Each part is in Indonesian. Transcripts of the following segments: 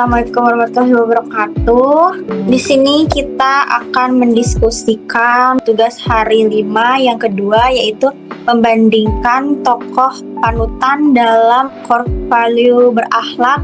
Assalamualaikum warahmatullahi wabarakatuh. Di sini kita akan mendiskusikan tugas hari 5 yang kedua, yaitu membandingkan tokoh panutan dalam core value berakhlak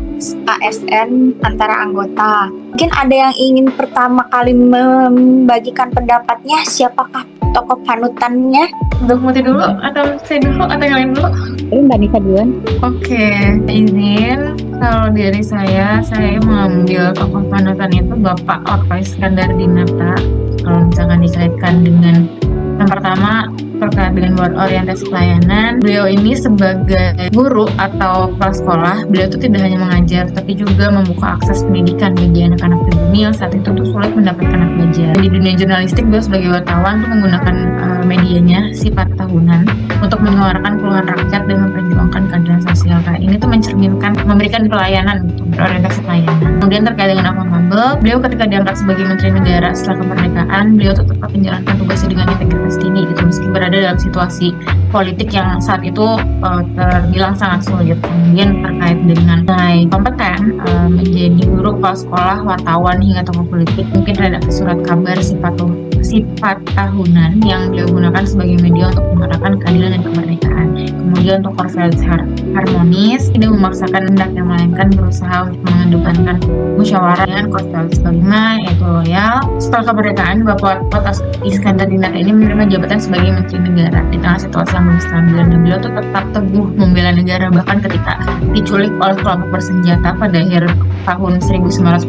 ASN antara anggota. Mungkin ada yang ingin pertama kali membagikan pendapatnya, siapakah tokoh panutannya? Untuk Muti dulu atau saya dulu atau yang lain dulu? Mbak Nisa duluan. Oke, izin. Kalau dari saya mengambil tokoh panutan itu Bapak Otto Iskandar Dinata. Kalau misalkan dikaitkan dengan yang pertama terkait dengan orientasi pelayanan, beliau ini sebagai guru atau kepala sekolah, beliau itu tidak hanya mengajar, tapi juga membuka akses pendidikan bagi anak-anak pribumi yang saat itu tuh sulit mendapatkan hak belajar. Di dunia jurnalistik, beliau sebagai wartawan tuh menggunakan medianya sifat tahunan untuk menyuarakan keluhan rakyat dan memperjuangkan keadilan sosial. Kayak ini tuh mencerminkan memberikan pelayanan gitu, berorientasi pelayanan. Kemudian terkait dengan akuntabel, beliau ketika diangkat sebagai Menteri Negara setelah kemerdekaan, beliau tetap menjalankan tugasnya dengan integritas tinggi gitu, meski berada dalam situasi politik yang saat itu terbilang sangat sulit. Kemudian terkait dengan nilai kompeten, menjadi guru, kepala sekolah, wartawan hingga tokoh politik, mungkin redaksi surat kabar sifat tahunan yang beliau gunakan sebagai media untuk mengharapkan keadilan dan kemerdekaan. Kemudian untuk core values harmonis, tidak memaksakan hendaknya, melainkan berusaha untuk mengedepankan musyawarah dengan core values kelima, yaitu loyal. Setelah kemerdekaan, Bapak Otto Iskandar Dinata ini menerima jabatan sebagai Menteri Negara di tengah situasi yang belum stabil, dan beliau tuh tetap teguh membela negara bahkan ketika diculik oleh kelompok bersenjata pada akhir tahun 1945.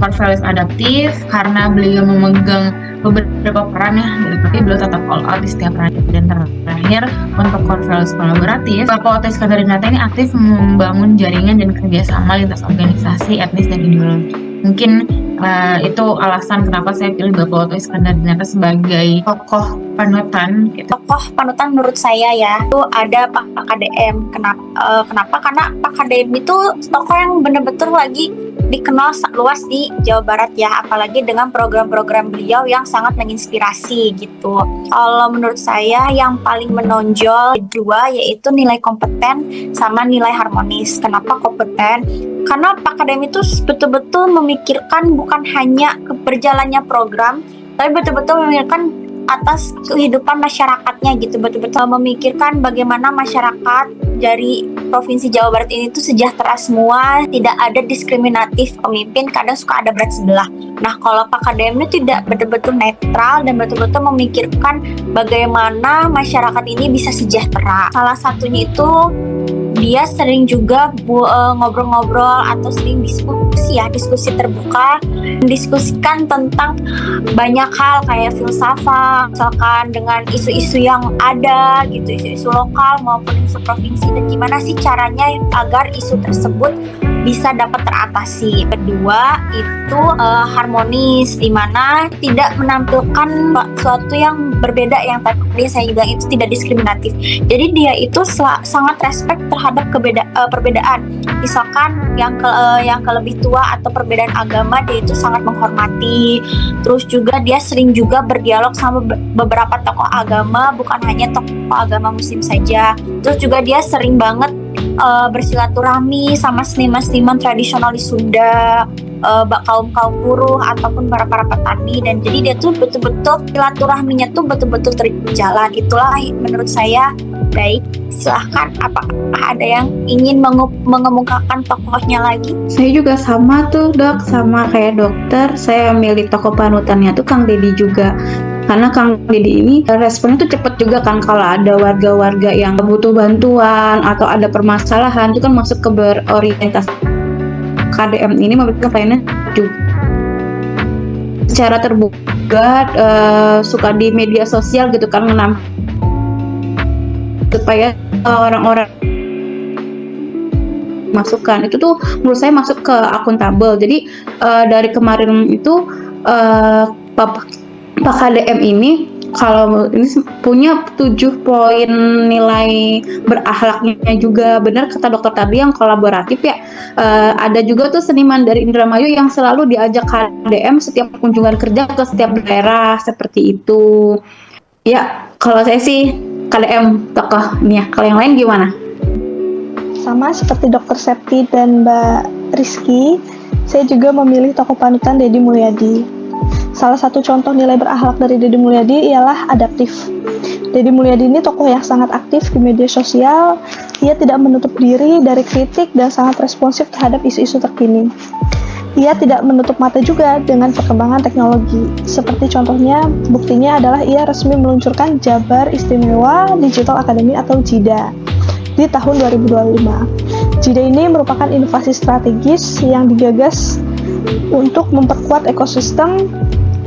Core values adaptif karena beliau memegang beberapa peran ya, tapi beliau tetap all out di setiap peran. Dan terakhir untuk core values kolaboratif, Bapak Otto Iskandar Dinata ini aktif membangun jaringan dan kerjasama lintas organisasi, etnis dan ideologi. Mungkin itu alasan kenapa saya pilih Bapak Otto Iskandar Dinata sebagai tokoh panutan gitu. Tokoh panutan menurut saya ya, itu ada Pak KDM. Kenapa? Karena Pak KDM itu tokoh yang benar-benar lagi dikenal luas di Jawa Barat ya, apalagi dengan program-program beliau yang sangat menginspirasi gitu. Kalau menurut saya yang paling menonjol dua, yaitu nilai kompeten sama nilai harmonis. Kenapa kompeten? Karena Pak KDM itu betul-betul memikirkan bukan hanya berjalannya program, tapi betul-betul memikirkan atas kehidupan masyarakatnya gitu, betul-betul memikirkan bagaimana masyarakat dari Provinsi Jawa Barat ini tuh sejahtera semua, tidak ada diskriminatif pemimpin, kadang suka ada berat sebelah. Nah, kalau Pak KDM ini tidak, betul-betul netral dan betul-betul memikirkan bagaimana masyarakat ini bisa sejahtera. Salah satunya itu dia sering juga ngobrol-ngobrol atau sering diskusi terbuka, mendiskusikan tentang banyak hal kayak filsafat, misalkan dengan isu-isu yang ada gitu, isu-isu lokal maupun isu provinsi, dan gimana sih caranya agar isu tersebut bisa dapat teratasi. Kedua itu harmonis, dimana tidak menampilkan sesuatu yang berbeda, yang tadi saya bilang itu tidak diskriminatif. Jadi dia itu sangat respect terhadap perbedaan. Misalkan yang lebih tua atau perbedaan agama, dia itu sangat menghormati. Terus juga dia sering juga berdialog sama beberapa tokoh agama, bukan hanya tokoh agama Muslim saja. Terus juga dia sering banget bersilaturahmi sama seniman-seniman tradisional di Sunda, kaum buruh ataupun para petani, dan jadi dia tuh betul-betul silaturahminya tuh betul-betul terjalan. Itulah menurut saya baik. Silahkan, apakah ada yang ingin mengemukakan tokohnya lagi? Saya juga sama tuh dok, sama kayak dokter. Saya milih tokoh panutannya tuh Kang Deddy juga. Karena Kang Deddy ini responnya tuh cepet juga kan, kalau ada warga-warga yang butuh bantuan atau ada permasalahan, itu kan masuk ke berorientasi. KDM ini memberikan pelayanan juga secara terbuka, suka di media sosial gitu kan, supaya orang-orang masukan itu tuh menurut saya masuk ke akuntabel. Jadi dari kemarin itu Pak KDM ini kalau ini punya 7 poin nilai berakhlaknya juga. Benar kata dokter tadi yang kolaboratif ya. Ada juga tuh seniman dari Indramayu yang selalu diajak KDM setiap kunjungan kerja ke setiap daerah seperti itu. Ya, kalau saya sih KDM tokohnya. Kalau yang lain gimana? Sama seperti Dokter Septi dan Mbak Rizky, saya juga memilih tokoh panutan Deddy Mulyadi. Salah satu contoh nilai berakhlak dari Deddy Mulyadi ialah adaptif. Deddy Mulyadi ini tokoh yang sangat aktif di media sosial. Ia tidak menutup diri dari kritik dan sangat responsif terhadap isu-isu terkini. Ia tidak menutup mata juga dengan perkembangan teknologi. Seperti contohnya, buktinya adalah ia resmi meluncurkan Jabar Istimewa Digital Academy atau JIDA di tahun 2025. JIDA ini merupakan inovasi strategis yang digagas untuk memperkuat ekosistem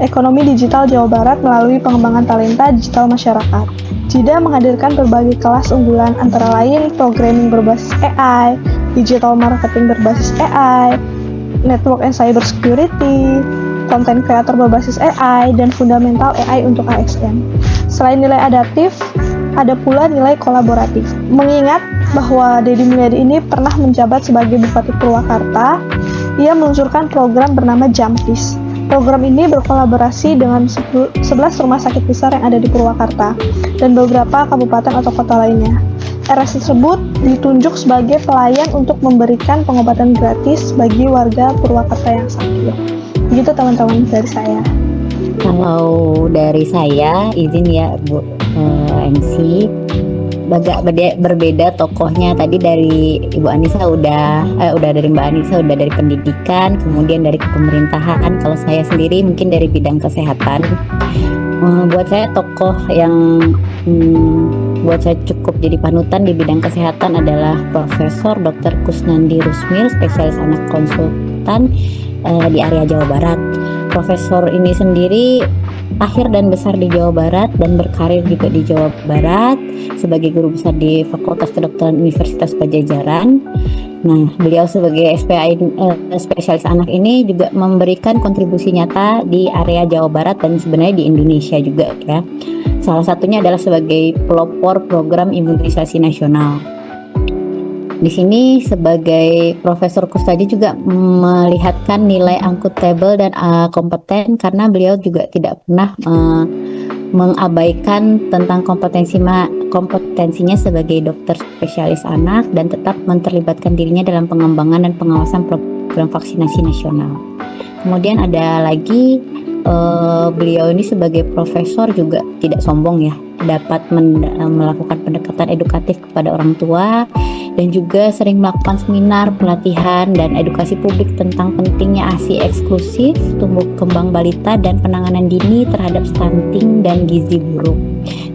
ekonomi digital Jawa Barat melalui pengembangan talenta digital masyarakat. JIDA menghadirkan berbagai kelas unggulan antara lain programming berbasis AI, digital marketing berbasis AI, network and cyber security, content creator berbasis AI, dan fundamental AI untuk ASN. Selain nilai adaptif, ada pula nilai kolaboratif. Mengingat bahwa Deddy Mulyadi ini pernah menjabat sebagai Bupati Purwakarta, ia meluncurkan program bernama Jampis. Program ini berkolaborasi dengan 11 rumah sakit besar yang ada di Purwakarta dan beberapa kabupaten atau kota lainnya. RS tersebut ditunjuk sebagai pelayan untuk memberikan pengobatan gratis bagi warga Purwakarta yang sakit. Begitu teman-teman dari saya. Kalau dari saya, izin ya Bu MC, agak berbeda tokohnya. Tadi dari Ibu Anissa udah dari Mbak Anissa udah dari pendidikan, kemudian dari kepemerintahan. Kalau saya sendiri mungkin dari bidang kesehatan. Buat saya tokoh yang buat saya cukup jadi panutan di bidang kesehatan adalah Profesor Dr. Kusnandi Rusmil, spesialis anak konsultan di area Jawa Barat. Profesor ini sendiri lahir dan besar di Jawa Barat dan berkarir juga di Jawa Barat sebagai guru besar di Fakultas Kedokteran Universitas Padjadjaran. Nah, beliau sebagai SPAI spesialis anak ini juga memberikan kontribusi nyata di area Jawa Barat dan sebenarnya di Indonesia juga ya. Salah satunya adalah sebagai pelopor program imunisasi nasional. Di sini sebagai Profesor Kusnadi juga melihatkan nilai akuntabel dan kompeten karena beliau juga tidak pernah mengabaikan tentang kompetensinya sebagai dokter spesialis anak dan tetap menterlibatkan dirinya dalam pengembangan dan pengawasan program vaksinasi nasional. Kemudian ada lagi beliau ini sebagai profesor juga tidak sombong ya, dapat melakukan pendekatan edukatif kepada orang tua dan juga sering melakukan seminar, pelatihan, dan edukasi publik tentang pentingnya ASI eksklusif, tumbuh kembang balita, dan penanganan dini terhadap stunting dan gizi buruk.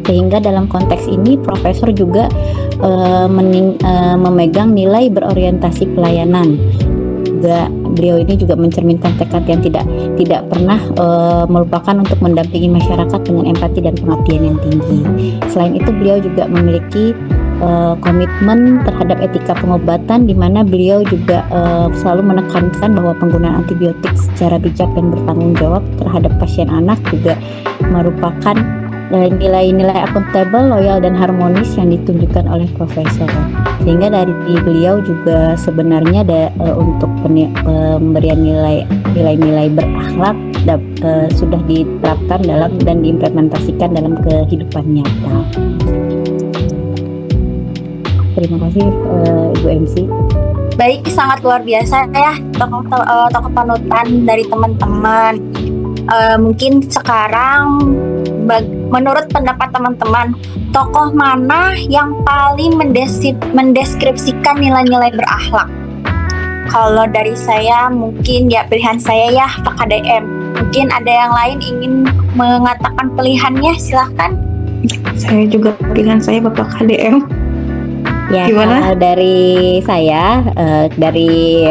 Sehingga dalam konteks ini, Profesor juga memegang nilai berorientasi pelayanan. Beliau ini juga mencerminkan tekad yang tidak pernah melupakan untuk mendampingi masyarakat dengan empati dan pengabdian yang tinggi. Selain itu, beliau juga memiliki komitmen terhadap etika pengobatan, di mana beliau juga selalu menekankan bahwa penggunaan antibiotik secara bijak dan bertanggung jawab terhadap pasien anak juga merupakan nilai-nilai akuntabel, loyal, dan harmonis yang ditunjukkan oleh Profesor. Sehingga dari beliau juga sebenarnya untuk pemberian nilai-nilai berakhlak sudah diterapkan dalam dan diimplementasikan dalam kehidupan nyata. Terima kasih Ibu MC. Baik, sangat luar biasa ya tokoh panutan dari teman-teman. Mungkin sekarang menurut pendapat teman-teman, tokoh mana yang paling mendeskripsikan nilai-nilai berakhlak? Kalau dari saya mungkin ya pilihan saya ya Pak KDM. Mungkin ada yang lain ingin mengatakan pilihannya, silahkan. Saya juga pilihan saya Bapak KDM. Ya, Gimana? kalau dari saya, dari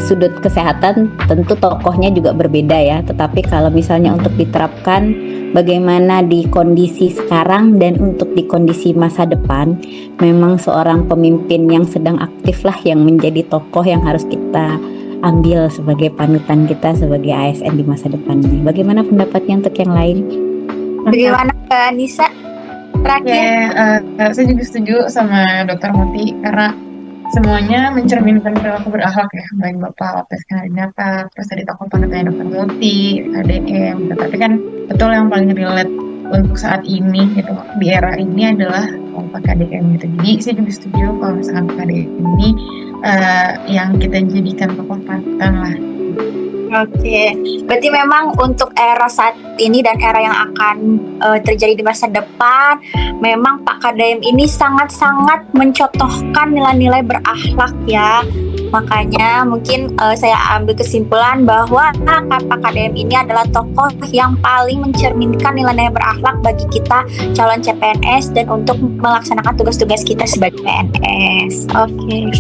sudut kesehatan tentu tokohnya juga berbeda ya. Tetapi kalau misalnya untuk diterapkan bagaimana di kondisi sekarang dan untuk di kondisi masa depan, memang seorang pemimpin yang sedang aktif lah yang menjadi tokoh yang harus kita ambil sebagai panutan kita sebagai ASN di masa depannya. Bagaimana pendapatnya untuk yang lain? Bagaimana Mbak Nisa? Terakhir. Saya juga setuju sama Dr. Muti karena semuanya mencerminkan perilaku berakhlak ya, baik Bapak Wapes Kanadinata, terus tadi tokoh panutannya Dr. Muti, KDM, tetapi kan betul yang paling relate untuk saat ini gitu, di era ini adalah Pak KDM gitu. Jadi saya juga setuju kalau misalkan Pak KDM ini yang kita jadikan tokoh panutan lah. Oke, berarti memang untuk era saat ini dan era yang akan terjadi di masa depan, memang Pak KDM ini sangat-sangat mencontohkan nilai-nilai berakhlak ya. Makanya mungkin saya ambil kesimpulan bahwa Pak KDM ini adalah tokoh yang paling mencerminkan nilai-nilai berakhlak bagi kita calon CPNS dan untuk melaksanakan tugas-tugas kita sebagai PNS. Oke.